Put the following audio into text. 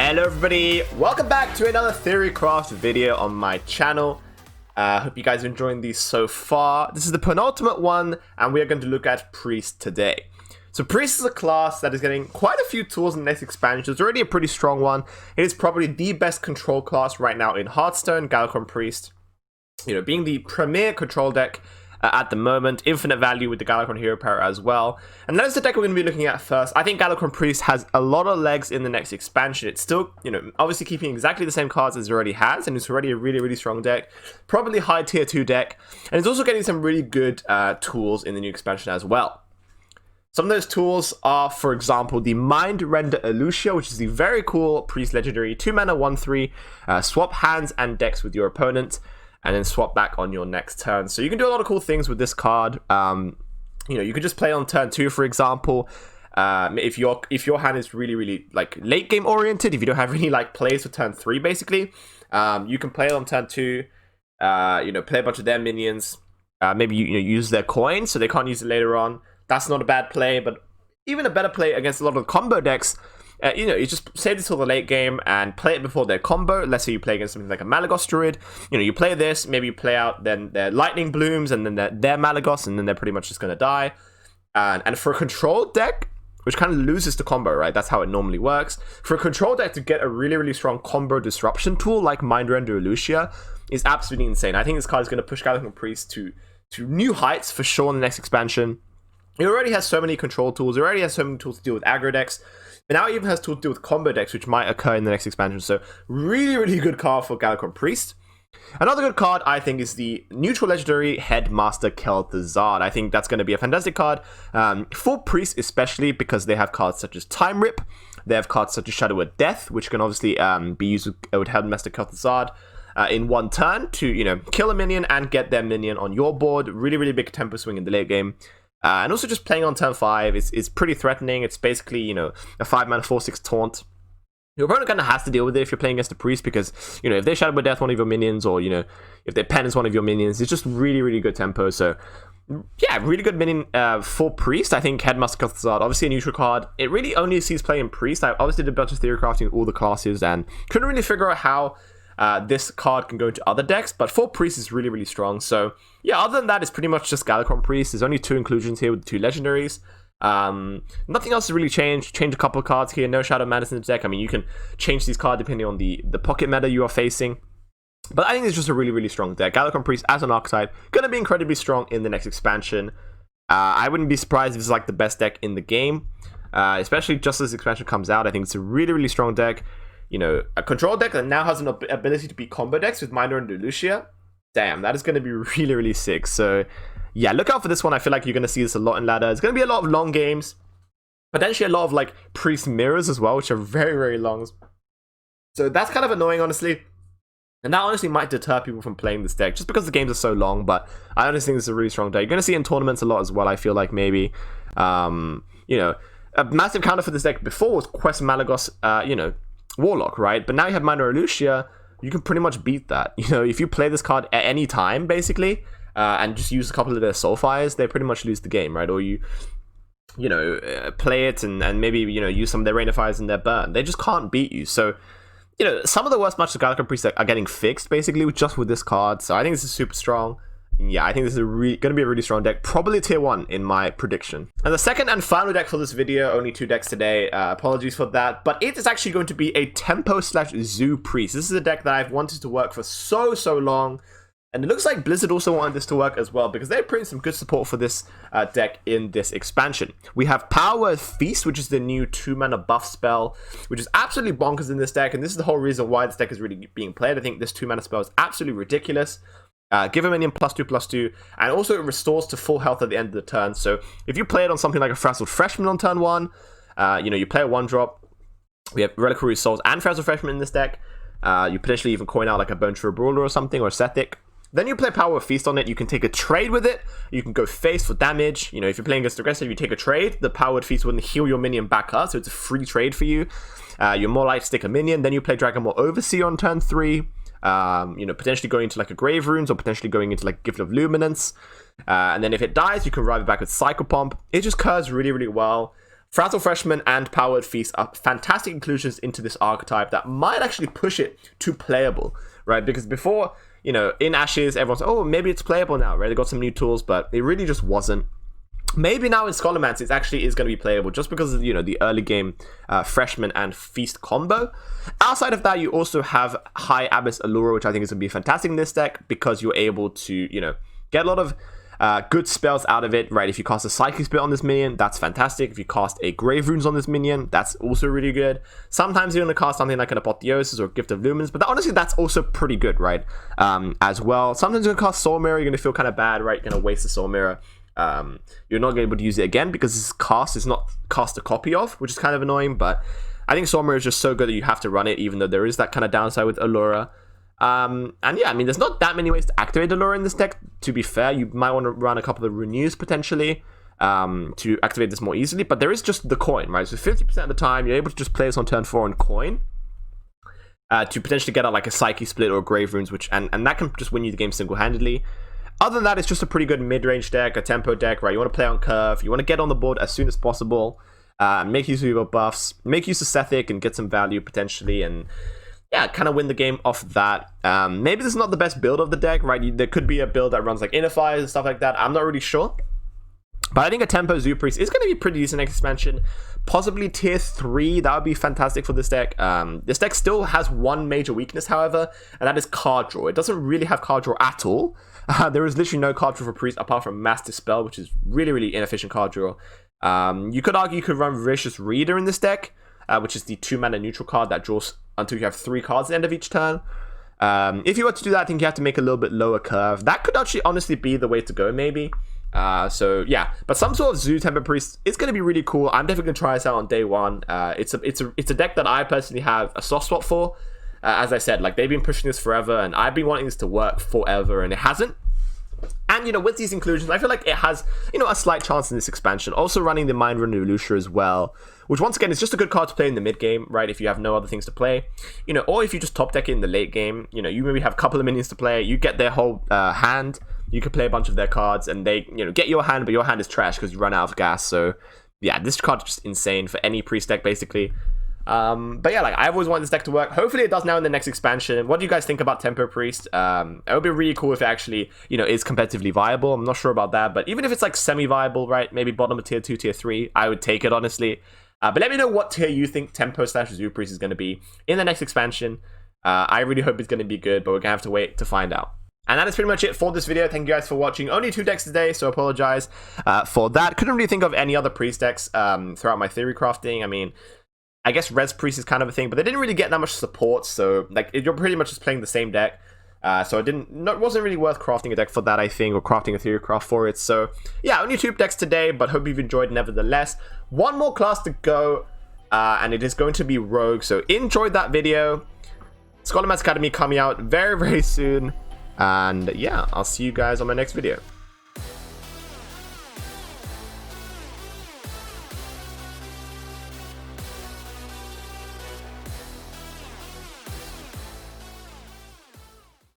Hello everybody, welcome back to another Theorycraft video on my channel. Hope you guys are enjoying these so far. This is the penultimate one and we are going to look at Priest today. So Priest is a class that is getting quite a few tools in the next expansion. It's already a pretty strong one. It is probably the best control class right now in Hearthstone, Galakrond Priest. You know, being the premier control deck at the moment, infinite value with the Galakrond Hero Power as well. And that is the deck we're going to be looking at first. I think Galakrond Priest has a lot of legs in the next expansion. It's still, you know, obviously keeping exactly the same cards as it already has, and it's already a really strong deck. Probably high tier 2 deck, and it's also getting some really good tools in the new expansion as well. Some of those tools are, for example, the Mind Render Elucia, which is the very cool Priest legendary 2-mana 1/3, swap hands and decks with your opponent, and then swap back on your next turn. So you can do a lot of cool things with this card. You know, you could just play on turn 2, for example. If your hand is really like late game oriented, if you don't have any like plays for turn 3, basically, you can play on turn 2. You know, play a bunch of their minions. Maybe you use their coin so they can't use it later on. That's not a bad play, but even a better play against a lot of combo decks. You know, you just save this till the late game and play it before their combo. Let's say you play against something like a Malagos Druid. You know, you play this, maybe you play out then their Lightning Blooms and then their Malagos, and then they're pretty much just going to die. And for a control deck, which kind of loses the combo, right? That's how it normally works. For a control deck to get a really strong combo disruption tool like Mind Render Elucia is absolutely insane. I think this card is going to push Galakrond Priest to new heights for sure in the next expansion. It already has so many control tools. It already has so many tools to deal with aggro decks. And now it even has tools to deal with combo decks, which might occur in the next expansion. So really good card for Galakrond Priest. Another good card, I think, is the neutral legendary Headmaster Kel'Thuzad. I think that's going to be a fantastic card for Priest, especially because they have cards such as Time Rip. They have cards such as Shadow of Death, which can obviously be used with Headmaster Kel'Thuzad in one turn to, you know, kill a minion and get their minion on your board. Really big tempo swing in the late game. And also just playing on turn 5 is pretty threatening. It's basically, you know, a 5-mana 4/6 taunt. Your opponent kind of has to deal with it if you're playing against a Priest because, you know, if they Shadow of Death one of your minions, or, you know, if they pen is one of your minions, it's just really good tempo. So, yeah, really good minion for Priest. I think Headmaster Kel'Thuzad, obviously a neutral card. It really only sees play in Priest. I obviously did a bunch of theory crafting all the classes and couldn't really figure out how this card can go into other decks, but for Priest is really strong. So yeah, other than that, it's pretty much just Galakrond Priest. There's only 2 inclusions here with the 2 legendaries. Nothing else has really changed. Change a couple of cards here. No Shadow Madness in the deck. I mean, you can change these cards depending on the pocket meta you are facing. But I think it's just a really strong deck. Galakrond Priest as an archetype, gonna be incredibly strong in the next expansion. I wouldn't be surprised if it's like the best deck in the game, especially just as this expansion comes out. I think it's a really strong deck. You know, a control deck that now has an ability to beat combo decks with Mind Render Elucia. Damn, that is going to be really sick. So, yeah, look out for this one. I feel like you're going to see this a lot in ladder. It's going to be a lot of long games. Potentially a lot of, like, Priest mirrors as well, which are very long. So that's kind of annoying, honestly. And that honestly might deter people from playing this deck, just because the games are so long. But I honestly think this is a really strong deck. You're going to see it in tournaments a lot as well, I feel like, maybe. You know, a massive counter for this deck before was Quest Malagos, you know, Warlock, right? But now you have Mind Render Elucia, you can pretty much beat that. You know, if you play this card at any time, basically, and just use a couple of their Soulfires, they pretty much lose the game, right? Or you know, play it and maybe, you know, use some of their Rain of Fires in their burn. They just can't beat you. So, you know, some of the worst matches of Galakrond Priest are getting fixed, basically, just with this card. So I think this is super strong. Yeah, I think this is going to be a really strong deck. Probably tier 1 in my prediction. And the second and final deck for this video, only 2 decks today. Apologies for that. But it is actually going to be a Tempo/Zoo Priest. This is a deck that I've wanted to work for so long. And it looks like Blizzard also wanted this to work as well, because they're putting some good support for this deck in this expansion. We have Power Feast, which is the new 2-mana buff spell, which is absolutely bonkers in this deck. And this is the whole reason why this deck is really being played. I think this 2-mana spell is absolutely ridiculous. Give a minion +2/+2, and also it restores to full health at the end of the turn. So if you play it on something like a Frazzled Freshman on turn 1, you know, you play a 1-drop. We have Reliquary Souls and Frazzled Freshman in this deck. You potentially even coin out like a Bone True Brawler or something, or a Sethic. Then you play Power Feast on it. You can take a trade with it. You can go face for damage. You know, if you're playing against aggressive, you take a trade. The Powered Feast wouldn't heal your minion back up, so it's a free trade for you. You're more likely to stick a minion. Then you play Dragonmaw Overseer on turn 3. You know, potentially going into like a Grave Runes, or potentially going into like Gift of Luminance. And then if it dies, you can revive it back with Cycle Pump. It just curves really well. Frazzle Freshman and Powered Feast are fantastic inclusions into this archetype that might actually push it to playable, right? Because before, you know, in Ashes, everyone's, oh, maybe it's playable now, right? They got some new tools, but it really just wasn't. Maybe now in Scholomance, it actually is going to be playable just because of, you know, the early game Freshman and Feast combo. Outside of that, you also have High Abyss Allure, which I think is going to be fantastic in this deck because you're able to, you know, get a lot of good spells out of it, right? If you cast a Psychic Spit on this minion, that's fantastic. If you cast a Grave Runes on this minion, that's also really good. Sometimes you're going to cast something like an Apotheosis or Gift of Lumens, but honestly, that's also pretty good, right? As well. Sometimes you're going to cast Soul Mirror, you're going to feel kind of bad, right? You're going to waste the Soul Mirror. You're not able to use it again because this cast is not cast a copy of, which is kind of annoying, but I think Soul Mirror is just so good that you have to run it, even though there is that kind of downside with Allura. And yeah, I mean, there's not that many ways to activate Allura in this deck, to be fair. You might want to run a couple of Renews potentially to activate this more easily, but there is just the coin, right? So 50% of the time, you're able to just play this on turn 4 and coin to potentially get out like a Psyche Split or Grave Runes, which and that can just win you the game single-handedly. Other than that, it's just a pretty good mid-range deck, a tempo deck, right? You want to play on curve, you want to get on the board as soon as possible, make use of your buffs, make use of Sethic and get some value potentially, and yeah, kind of win the game off that. Maybe this is not the best build of the deck, right? There could be a build that runs like Inner Fires and stuff like that. I'm not really sure. But I think a Tempo Zoo Priest is going to be pretty decent next expansion. Possibly tier 3, that would be fantastic for this deck. This deck still has one major weakness, however, and that is card draw. It doesn't really have card draw at all. There is literally no card draw for Priest apart from Mass Dispel, which is really, really inefficient card draw. You could argue you could run Vicious Reader in this deck, which is the 2-mana neutral card that draws until you have 3 cards at the end of each turn. If you were to do that, I think you have to make a little bit lower curve. That could actually honestly be the way to go, maybe. So yeah, but some sort of Zoo Temper Priest is going to be really cool. I'm definitely going to try this out on day one. It's a deck that I personally have a soft spot for. As I said, like, they've been pushing this forever, and I've been wanting this to work forever, and it hasn't. And, you know, with these inclusions, I feel like it has, you know, a slight chance in this expansion. Also running the Mind Rune Evolution as well, which once again is just a good card to play in the mid game, right? If you have no other things to play, you know, or if you just top deck it in the late game, you know, you maybe have a couple of minions to play, you get their whole hand, you can play a bunch of their cards, and they, you know, get your hand, but your hand is trash because you run out of gas. So yeah, this card is just insane for any priest deck basically. But yeah, like, I've always wanted this deck to work. Hopefully it does now in the next expansion. What do you guys think about Tempo Priest? It would be really cool if it actually, you know, is competitively viable. I'm not sure about that, but even if it's like semi-viable, right, maybe bottom of tier 2, tier 3, I would take it, honestly. But let me know what tier you think Tempo / Zoo Priest is going to be in the next expansion. I really hope it's going to be good, but we're going to have to wait to find out. And that is pretty much it for this video. Thank you guys for watching. Only 2 decks today, so apologize for that. Couldn't really think of any other Priest decks throughout my theory crafting. I mean, I guess Res Priest is kind of a thing, but they didn't really get that much support, so like, you're pretty much just playing the same deck. So it wasn't really worth crafting a deck for that, I think, or crafting a theory craft for it. So yeah, only 2 decks today, but hope you've enjoyed nevertheless. One more class to go, and it is going to be Rogue. So enjoyed that video. Scholomance Academy coming out very, very soon. And yeah, I'll see you guys on my next video.